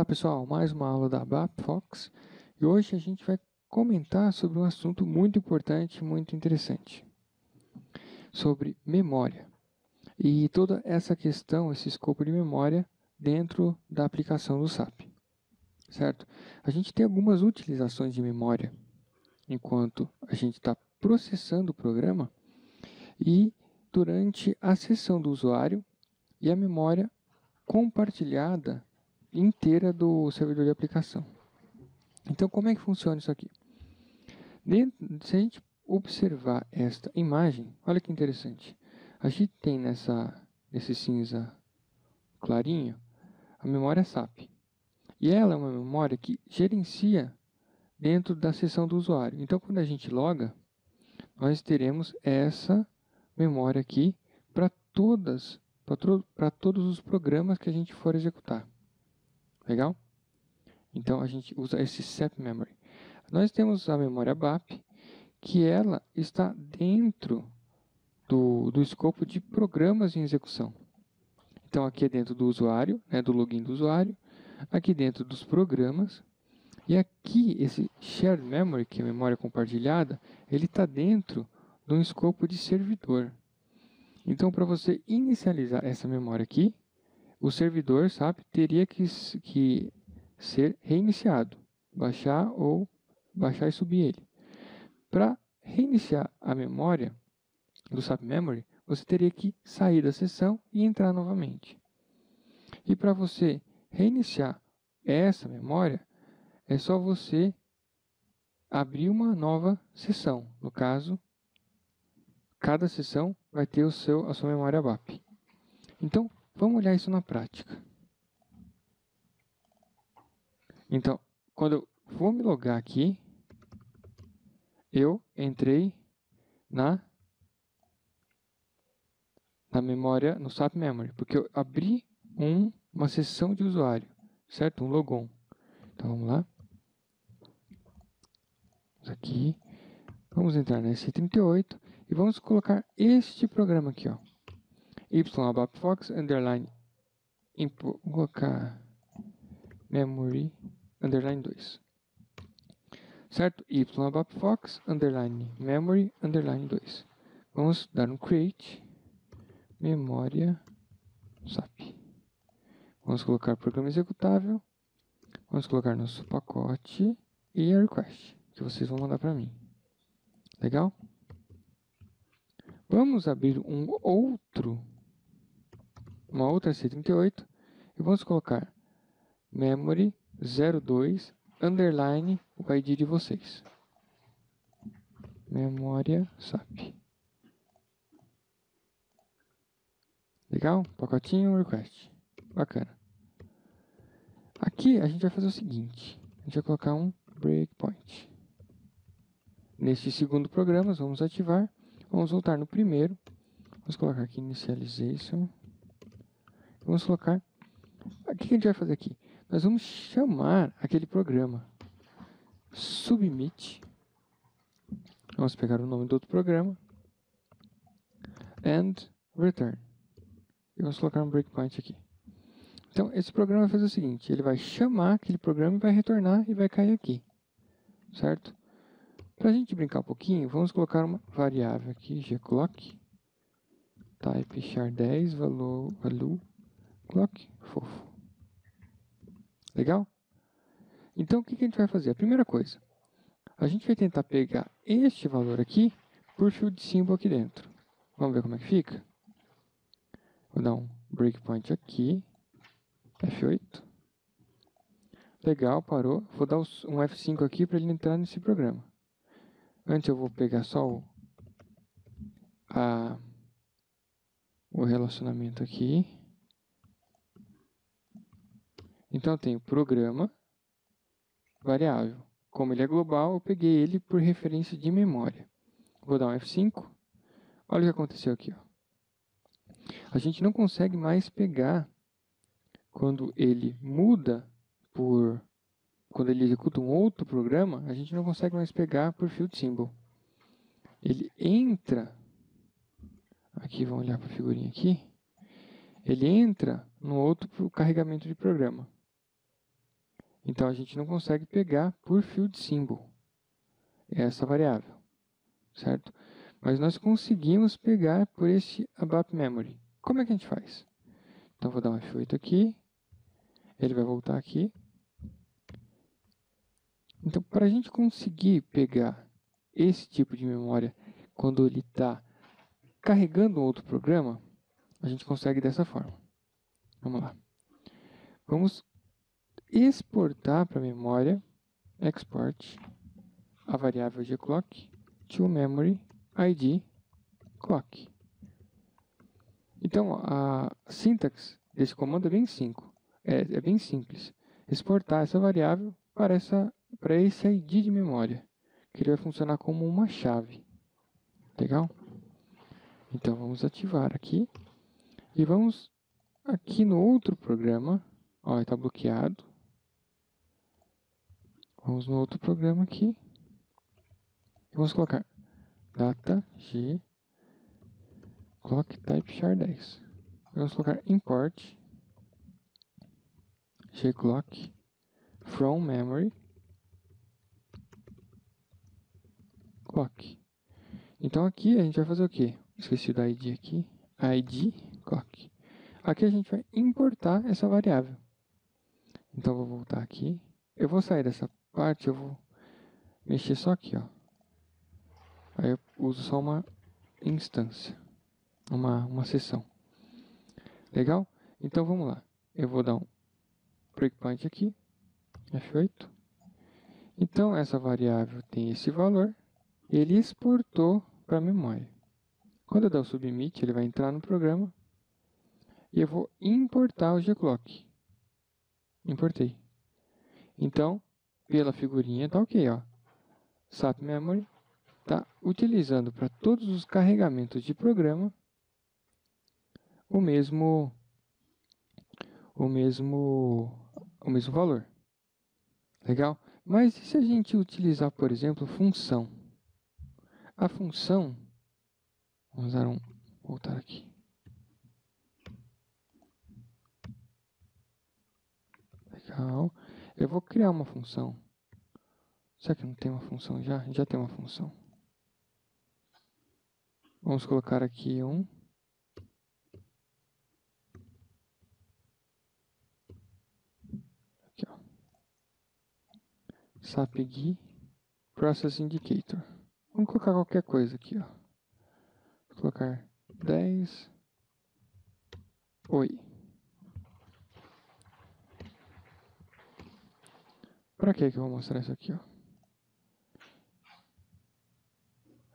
Olá pessoal, mais uma aula da ABAP Fox e hoje a gente vai comentar sobre um assunto muito importante, muito interessante, sobre memória e toda essa questão, esse escopo de memória dentro da aplicação do SAP, certo? A gente tem algumas utilizações de memória enquanto a gente está processando o programa e durante a sessão do usuário e a memória compartilhada inteira do servidor de aplicação. Então, como é que funciona isso aqui? Se a gente observar esta imagem, olha que interessante. A gente tem nesse cinza clarinho a memória SAP. E ela é uma memória que gerencia dentro da seção do usuário. Então, quando a gente loga, nós teremos essa memória aqui para todos os programas que a gente for executar. Legal? Então, a gente usa esse SAP Memory. Nós temos a memória BAP, que ela está dentro do escopo de programas em execução. Então, aqui é dentro do usuário, do login do usuário, aqui dentro dos programas, e aqui esse Shared Memory, que é a memória compartilhada, ele está dentro de um escopo de servidor. Então, para você inicializar essa memória aqui, o servidor, sabe, teria que ser reiniciado, baixar e subir ele. Para reiniciar a memória do SAP Memory, você teria que sair da sessão e entrar novamente. E para você reiniciar essa memória, é só você abrir uma nova sessão. No caso, cada sessão vai ter a sua memória BAP. Então, vamos olhar isso na prática. Então, quando eu vou me logar aqui, eu entrei na memória, no SAP Memory, porque eu abri uma sessão de usuário, certo? Um logon. Então, vamos lá. Vamos aqui. Vamos entrar na S38 e vamos colocar este programa aqui, ó. Y Fox underline vou colocar memory underline 2. Certo? Y Fox underline memory underline 2. Vamos dar um create memória SAP. Vamos colocar programa executável. Vamos colocar nosso pacote e a request, que vocês vão mandar para mim. Legal? Vamos abrir uma outra C38 e vamos colocar memory 02 underline o ID de vocês. Memória SAP. Legal? Pacotinho request. Bacana. Aqui a gente vai fazer o seguinte. A gente vai colocar um breakpoint. Neste segundo programa, vamos ativar. Vamos voltar no primeiro. Vamos colocar aqui initialization. Vamos colocar... O que a gente vai fazer aqui? Nós vamos chamar aquele programa. Submit. Vamos pegar o nome do outro programa. And return. E vamos colocar um breakpoint aqui. Então, esse programa vai fazer o seguinte. Ele vai chamar aquele programa e vai retornar e vai cair aqui. Certo? Para a gente brincar um pouquinho, vamos colocar uma variável aqui, gclock. Type char10, value clock, fofo. Legal? Então, o que a gente vai fazer? A primeira coisa, a gente vai tentar pegar este valor aqui por field symbol aqui dentro. Vamos ver como é que fica? Vou dar um breakpoint aqui, F8. Legal, parou. Vou dar um F5 aqui para ele entrar nesse programa. Antes eu vou pegar só o relacionamento aqui. Então eu tenho programa, variável. Como ele é global, eu peguei ele por referência de memória. Vou dar um F5. Olha o que aconteceu aqui, ó. A gente não consegue mais pegar quando ele muda quando ele executa um outro programa, a gente não consegue mais pegar por field symbol. Ele entra, aqui vamos olhar para a figurinha aqui, ele entra no outro carregamento de programa. Então, a gente não consegue pegar por field symbol essa variável, certo? Mas nós conseguimos pegar por este ABAP memory. Como é que a gente faz? Então, vou dar um F8 aqui. Ele vai voltar aqui. Então, para a gente conseguir pegar esse tipo de memória quando ele está carregando um outro programa, a gente consegue dessa forma. Vamos lá. Vamos exportar para a memória, export, a variável gclock to memory id clock. Então, a sintaxe desse comando é bem simples. Exportar essa variável para esse ID de memória, que ele vai funcionar como uma chave. Legal? Então, vamos ativar aqui. E vamos aqui no outro programa. Ó, está bloqueado. Vamos no outro programa aqui. E vamos colocar data g clock type char10. Vamos colocar import gclock from memory clock. Então aqui a gente vai fazer o quê? Esqueci do ID aqui. ID clock. Aqui a gente vai importar essa variável. Então vou voltar aqui. Eu vou sair dessa parte, eu vou mexer só aqui, ó. Aí eu uso só uma instância, uma seção. Legal? Então vamos lá. Eu vou dar um breakpoint aqui, F8. Então essa variável tem esse valor. Ele exportou para a memória. Quando eu der o submit, ele vai entrar no programa. E eu vou importar o gclock. Importei. Então, pela figurinha, tá ok, ó. SAP Memory está utilizando para todos os carregamentos de programa o mesmo valor. Legal? Mas e se a gente utilizar, por exemplo, função? A função, vamos voltar aqui. Legal. Eu vou criar uma função. Será que não tem uma função já? Já tem uma função. Vamos colocar aqui um. Aqui, ó. SAP-GUI Process Indicator. Vamos colocar qualquer coisa aqui, ó. Vou colocar 10. Oi. Para que eu vou mostrar isso aqui, ó?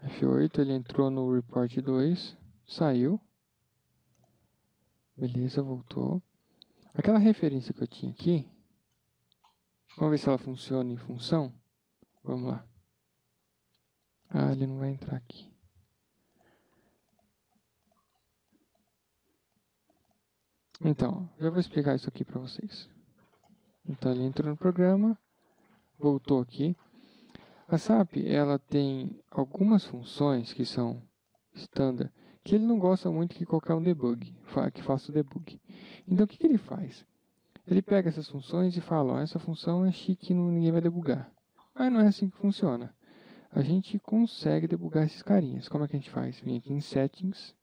F8, ele entrou no report 2, saiu. Beleza, voltou. Aquela referência que eu tinha aqui, vamos ver se ela funciona em função. Vamos lá. Ah, ele não vai entrar aqui. Então, já vou explicar isso aqui para vocês. Então, ele entrou no programa, voltou aqui. A SAP, ela tem algumas funções que são standard, que ele não gosta muito que qualquer um debug, que faça o debug. Então, o que ele faz? Ele pega essas funções e fala, ó, essa função é chique, ninguém vai debugar. Mas não é assim que funciona. A gente consegue debugar esses carinhas. Como é que a gente faz? Vem aqui em Settings.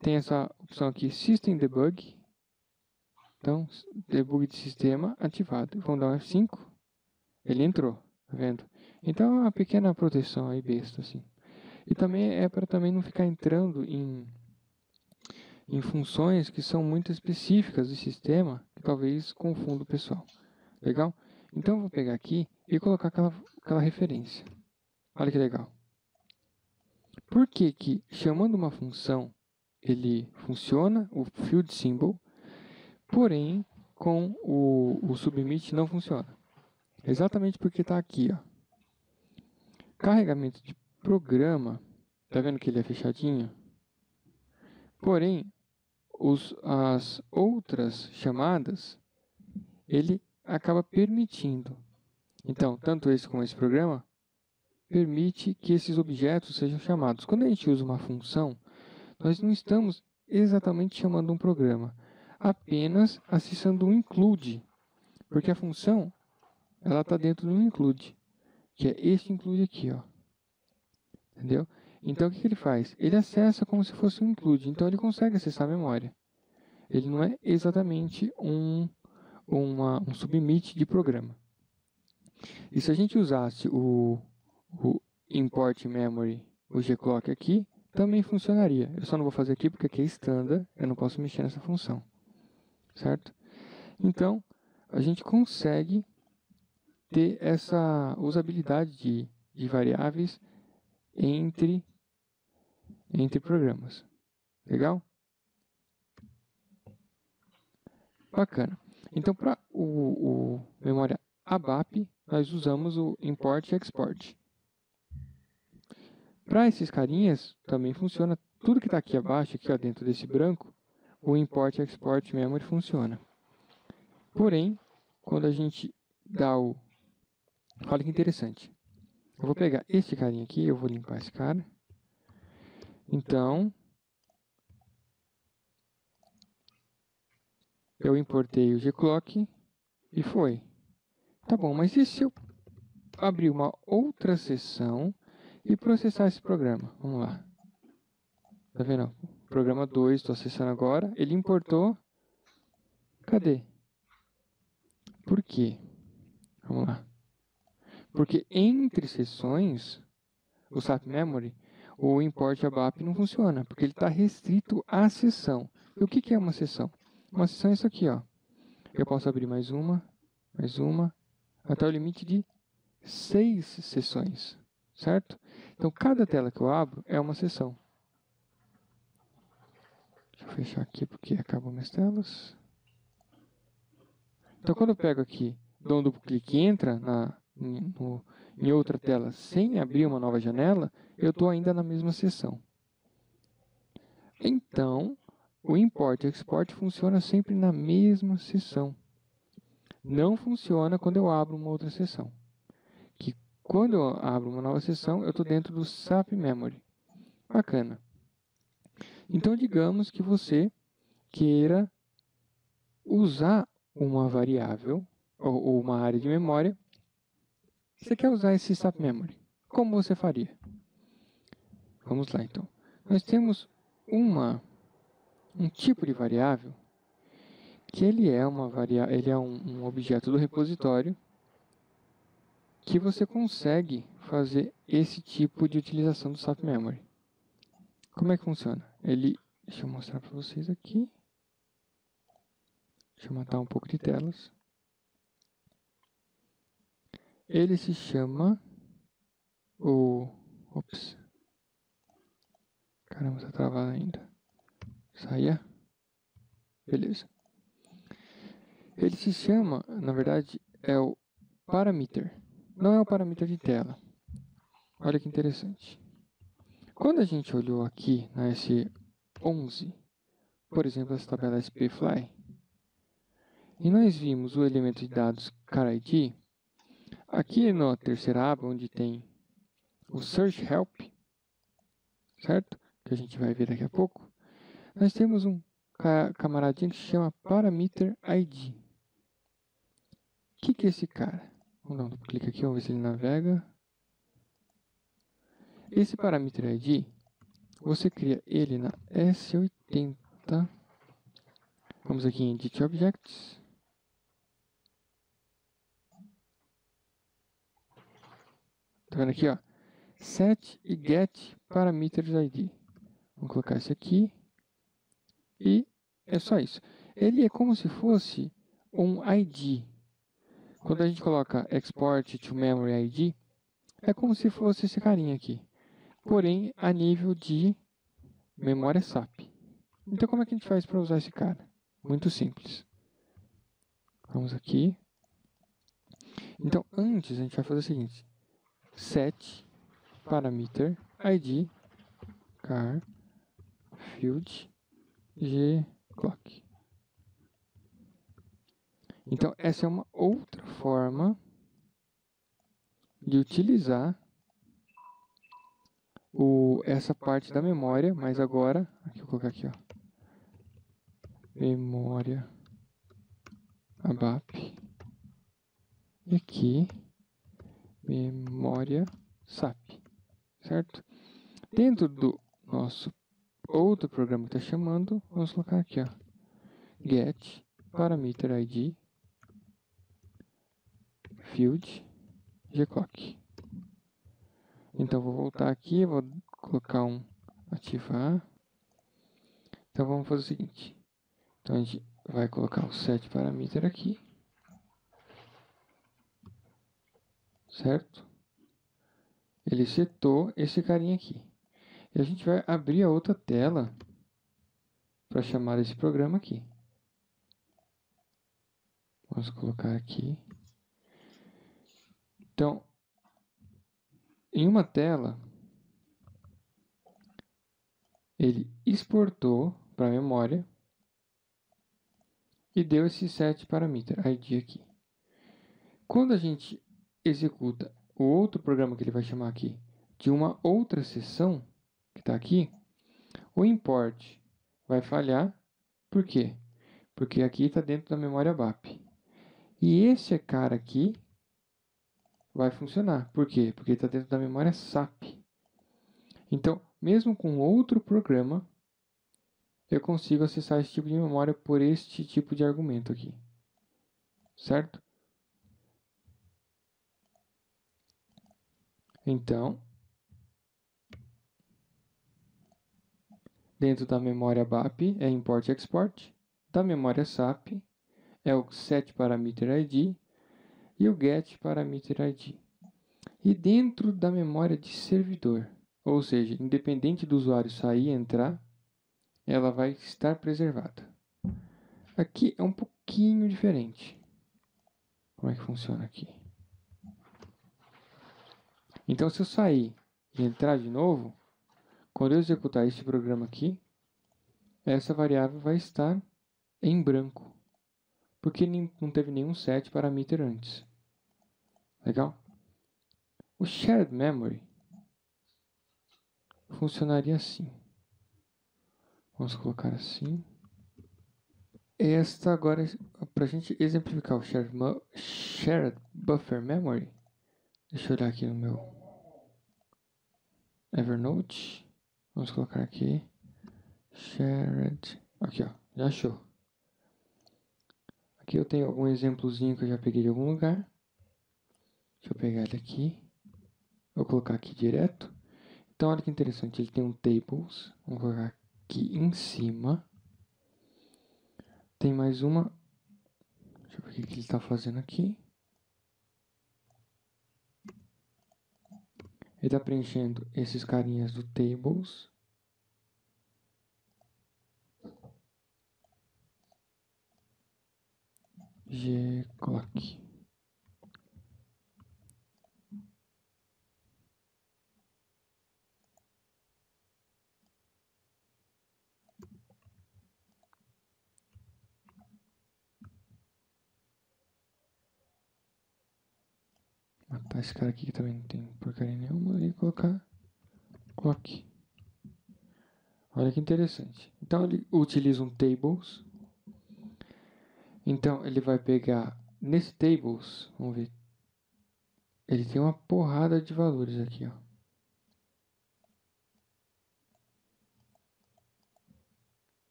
Tem essa opção aqui, System Debug. Então, debug de sistema ativado. Vamos dar um F5. Ele entrou, tá vendo? Então, é uma pequena proteção aí besta, assim. E também é para também não ficar entrando em funções que são muito específicas do sistema, que talvez confunda o pessoal. Legal? Então, eu vou pegar aqui e colocar aquela referência. Olha que legal. Por que que, chamando uma função, ele funciona, o field symbol, porém, com o submit não funciona? Exatamente porque está aqui, ó. Carregamento de programa, tá vendo que ele é fechadinho? Porém, as outras chamadas, ele acaba permitindo. Então, tanto esse como esse programa, permite que esses objetos sejam chamados. Quando a gente usa uma função, nós não estamos exatamente chamando um programa, apenas acessando um include Porque a função, ela está dentro do include, que é este include aqui, ó. Entendeu? Então, o que ele faz? Ele acessa como se fosse um include, então ele consegue acessar a memória. Ele não é exatamente um submit de programa. E se a gente usasse o import memory, o gclock aqui, também funcionaria. Eu só não vou fazer aqui porque aqui é standard, eu não posso mexer nessa função. Certo? Então, a gente consegue ter essa usabilidade de variáveis entre programas. Legal? Bacana. Então, para o memória ABAP, nós usamos o import e export. Para esses carinhas, também funciona. Tudo que está aqui abaixo, aqui ó, dentro desse branco, o import e export memory funciona. Porém, quando a gente dá o... Olha que interessante. Eu vou pegar esse carinha aqui, eu vou limpar esse cara. Então, eu importei o gclock e foi. Tá bom, mas e se eu abrir uma outra seção e processar esse programa? Vamos lá. Tá vendo? Programa 2, estou acessando agora. Ele importou. Cadê? Por quê? Vamos lá. Porque entre sessões, o SAP Memory, o import ABAP não funciona, porque ele está restrito à sessão. E o que é uma sessão? Uma sessão é isso aqui, ó. Eu posso abrir mais uma, até o limite de 6 sessões, certo? Então, cada tela que eu abro é uma sessão. Deixa eu fechar aqui porque acabam minhas telas. Então, quando eu pego aqui, dou um duplo clique e entra em outra tela sem abrir uma nova janela, eu estou ainda na mesma sessão. Então, o import e export funciona sempre na mesma sessão. Não funciona quando eu abro uma outra sessão. Que quando eu abro uma nova sessão, eu estou dentro do SAP Memory. Bacana. Então, digamos que você queira usar uma variável ou uma área de memória. Você quer usar esse SAP Memory. Como você faria? Vamos lá, então. Nós temos um tipo de variável que ele é um objeto do repositório que você consegue fazer esse tipo de utilização do SAP Memory. Como é que funciona? Deixa eu mostrar para vocês aqui. Deixa eu matar um pouco de telas. Ele se chama Ops. Caramba, está travado ainda. Saia. Beleza. Ele se chama, na verdade, é o parameter. Não é o parameter de tela. Olha que interessante. Quando a gente olhou aqui na S11, por exemplo, essa tabela SPFly, e nós vimos o elemento de dados CarID, aqui na terceira aba, onde tem o Search Help, certo? Que a gente vai ver daqui a pouco, nós temos um camaradinho que se chama Parameter ID. O que é esse cara? Vamos dar um duplo clique aqui, vamos ver se ele navega. Esse Parameter ID, você cria ele na S80. Vamos aqui em Edit Objects. Tá vendo aqui, ó? Set e Get Parameters ID. Vamos colocar esse aqui. E é só isso. Ele é como se fosse um ID. Quando a gente coloca Export to Memory ID, é como se fosse esse carinha aqui. Porém, a nível de memória SAP. Então, como é que a gente faz para usar esse cara? Muito simples. Vamos aqui. Então, antes, a gente vai fazer o seguinte. Set parameter ID car field gclock. Então, essa é uma outra forma de utilizar essa parte da memória, mas agora, aqui eu vou colocar aqui, ó, memória ABAP E aqui, memória SAP, certo? Dentro do nosso outro programa que está chamando, vamos colocar aqui, ó, get parameter ID field gclock. Então vou voltar aqui, vou colocar um ativar. Então vamos fazer o seguinte. Então a gente vai colocar o set parameter aqui, certo? Ele setou esse carinha aqui. E a gente vai abrir a outra tela para chamar esse programa aqui. Vamos colocar aqui. Então, em uma tela, ele exportou para a memória e deu esse set parameter ID aqui. Quando a gente executa o outro programa que ele vai chamar aqui de uma outra seção que está aqui, o import vai falhar. Por quê? Porque aqui está dentro da memória BAP. E esse cara aqui vai funcionar. Por quê? Porque está dentro da memória SAP. Então, mesmo com outro programa, eu consigo acessar esse tipo de memória por este tipo de argumento aqui. Certo? Então, dentro da memória BAP é import e export. Da memória SAP é o set parameter ID e o get parameter ID. E dentro da memória de servidor, ou seja, independente do usuário sair e entrar, ela vai estar preservada. Aqui é um pouquinho diferente. Como é que funciona aqui? Então, se eu sair e entrar de novo, quando eu executar este programa aqui, essa variável vai estar em branco, porque não teve nenhum set parameter antes. Legal? O shared memory funcionaria assim. Vamos colocar assim. Esta agora, para a gente exemplificar o shared buffer memory, deixa eu olhar aqui no meu Evernote. Vamos colocar aqui. Shared. Aqui, ó. Já achou. Aqui eu tenho algum exemplozinho que eu já peguei de algum lugar. Deixa eu pegar ele aqui. Vou colocar aqui direto. Então, olha que interessante. Ele tem um tables. Vamos colocar aqui em cima. Tem mais uma. Deixa eu ver o que ele está fazendo aqui. Ele está preenchendo esses carinhas do tables. Gclock. Matar esse cara aqui que também não tem porcaria nenhuma e colocar clock. Olha que interessante. Então ele utiliza um tables. Então ele vai pegar nesse tables, vamos ver. Ele tem uma porrada de valores aqui, ó.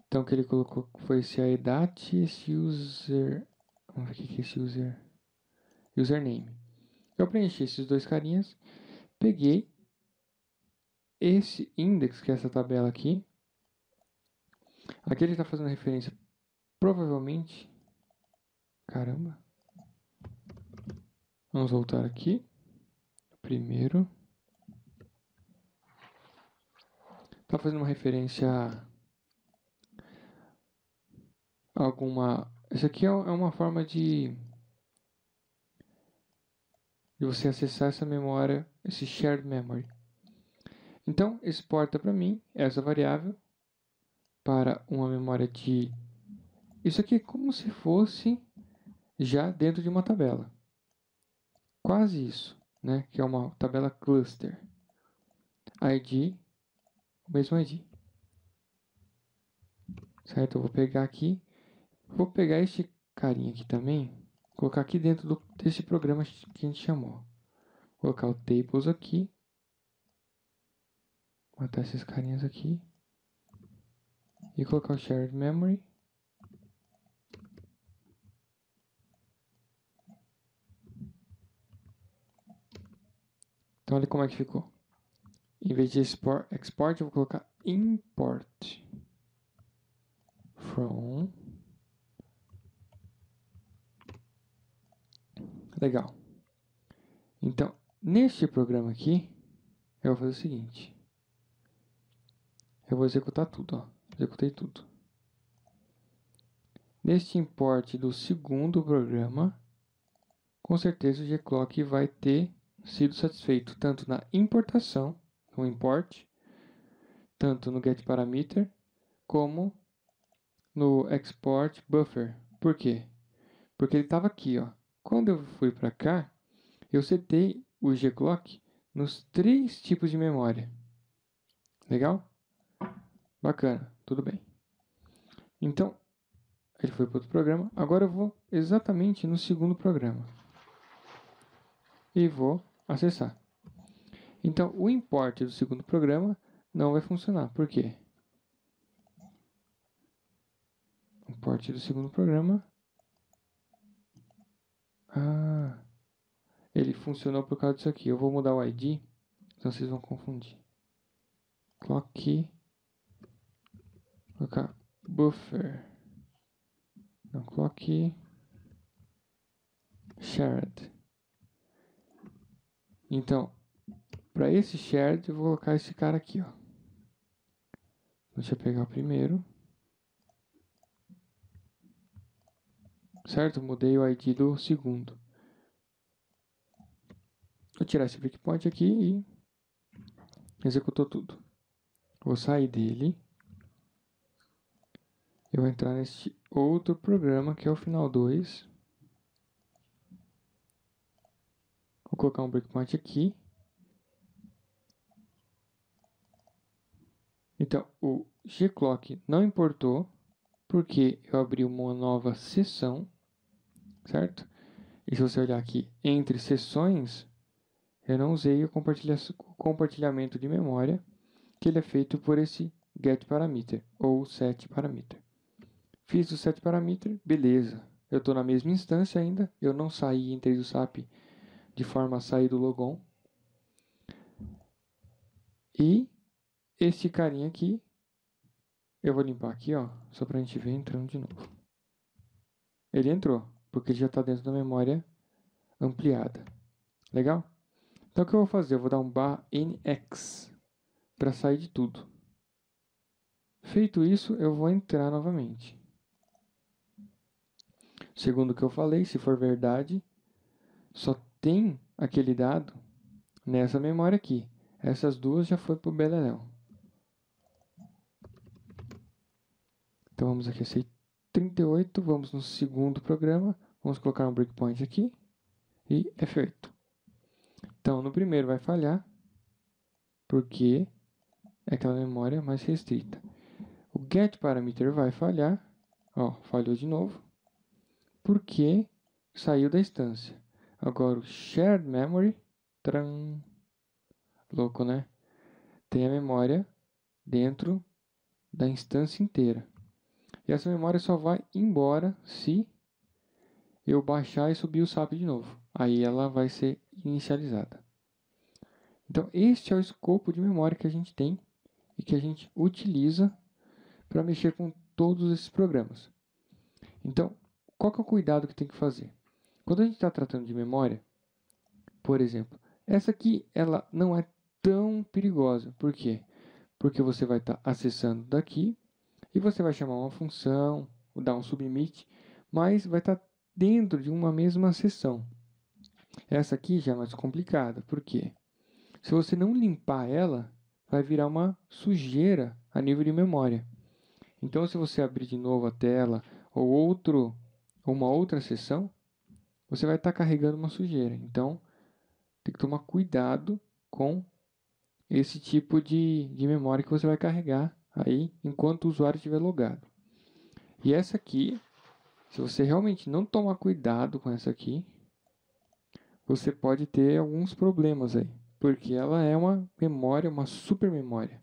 Então o que ele colocou foi esse IDAT e esse user. Vamos ver o que é esse user. Username. Eu preenchi esses dois carinhas, peguei esse index, que é essa tabela aqui. Aqui ele está fazendo referência, provavelmente. Caramba. Vamos voltar aqui. Primeiro. Está fazendo uma referência a alguma. Isso aqui é uma forma de você acessar essa memória, esse shared memory. Então, exporta para mim essa variável para uma memória de... Isso aqui é como se fosse já dentro de uma tabela. Quase isso, né? Que é uma tabela cluster. ID, o mesmo ID. Certo? Eu vou pegar aqui. Vou pegar este carinha aqui também, colocar aqui dentro desse programa que a gente chamou. Vou colocar o tables aqui. Matar esses carinhas aqui. E colocar o shared memory. Então olha como é que ficou. Em vez de export, eu vou colocar import from. Legal. Então, neste programa aqui, eu vou fazer o seguinte. Eu vou executar tudo, ó. Executei tudo. Neste import do segundo programa, com certeza o gclock vai ter sido satisfeito tanto na importação, no import, tanto no getParameter, como no export buffer. Por quê? Porque ele estava aqui, ó. Quando eu fui para cá, eu setei o gclock nos 3 tipos de memória. Legal? Bacana, tudo bem. Então, ele foi para outro programa. Agora eu vou exatamente no segundo programa. E vou acessar. Então, o import do segundo programa não vai funcionar. Por quê? Import do segundo programa. Ele funcionou por causa disso aqui. Eu vou mudar o ID, senão vocês vão confundir. Clock. Vou colocar buffer. Não, clock. Shared. Então, para esse shared, eu vou colocar esse cara aqui, ó. Deixa eu pegar o primeiro. Certo? Mudei o ID do segundo. Vou tirar esse breakpoint aqui e executou tudo. Vou sair dele. Eu vou entrar nesse outro programa que é o final 2. Vou colocar um breakpoint aqui. Então, o gclock não importou, porque eu abri uma nova seção, certo? E se você olhar aqui, entre sessões, eu não usei o compartilhamento de memória, que ele é feito por esse getParameter, ou setParameter. Fiz o setParameter, beleza. Eu estou na mesma instância ainda, eu não saí e entrei do SAP de forma a sair do logon. E esse carinha aqui, eu vou limpar aqui, ó, só para a gente ver entrando de novo. Ele entrou, porque ele já está dentro da memória ampliada. Legal? Então o que eu vou fazer? Eu vou dar um /nx para sair de tudo. Feito isso, eu vou entrar novamente. Segundo o que eu falei, se for verdade, só tem aquele dado nessa memória aqui. Essas duas já foi para o beleléu. Então vamos aqui a 38, vamos no segundo programa, vamos colocar um breakpoint aqui e é feito. Então no primeiro vai falhar, porque é aquela memória mais restrita. O getParameter vai falhar, ó, falhou de novo, porque saiu da instância. Agora o shared memory, tran, louco, né? Tem a memória dentro da instância inteira. E essa memória só vai embora se eu baixar e subir o SAP de novo. Aí ela vai ser inicializada. Então, este é o escopo de memória que a gente tem e que a gente utiliza para mexer com todos esses programas. Então, qual que é o cuidado que tem que fazer? Quando a gente está tratando de memória, por exemplo, essa aqui ela não é tão perigosa. Por quê? Porque você vai estar acessando daqui e você vai chamar uma função, dar um submit, mas vai estar dentro de uma mesma seção. Essa aqui já é mais complicada. Por quê? Se você não limpar ela, vai virar uma sujeira a nível de memória. Então, se você abrir de novo a tela ou uma outra seção, você vai estar carregando uma sujeira. Então, tem que tomar cuidado com esse tipo de memória que você vai carregar aí enquanto o usuário estiver logado. E essa aqui Se você realmente não tomar cuidado com essa aqui, você pode ter alguns problemas aí. Porque ela é uma memória, uma super memória.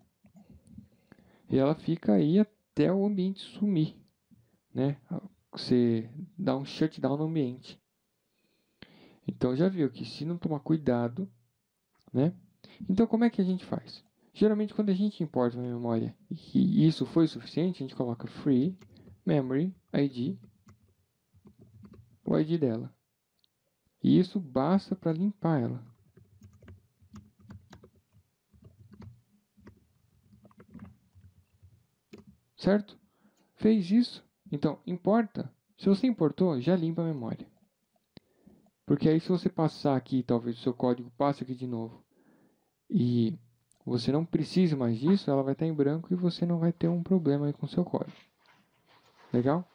E ela fica aí até o ambiente sumir, né? Você dá um shutdown no ambiente. Então já viu que se não tomar cuidado, né? Então como é que a gente faz? Geralmente quando a gente importa uma memória e isso foi suficiente, a gente coloca free memory ID, o ID dela. E isso basta para limpar ela. Certo? Fez isso? Então, importa. Se você importou, já limpa a memória. Porque aí se você passar aqui, talvez o seu código passe aqui de novo, e você não precisa mais disso, ela vai estar em branco e você não vai ter um problema aí com o seu código. Legal?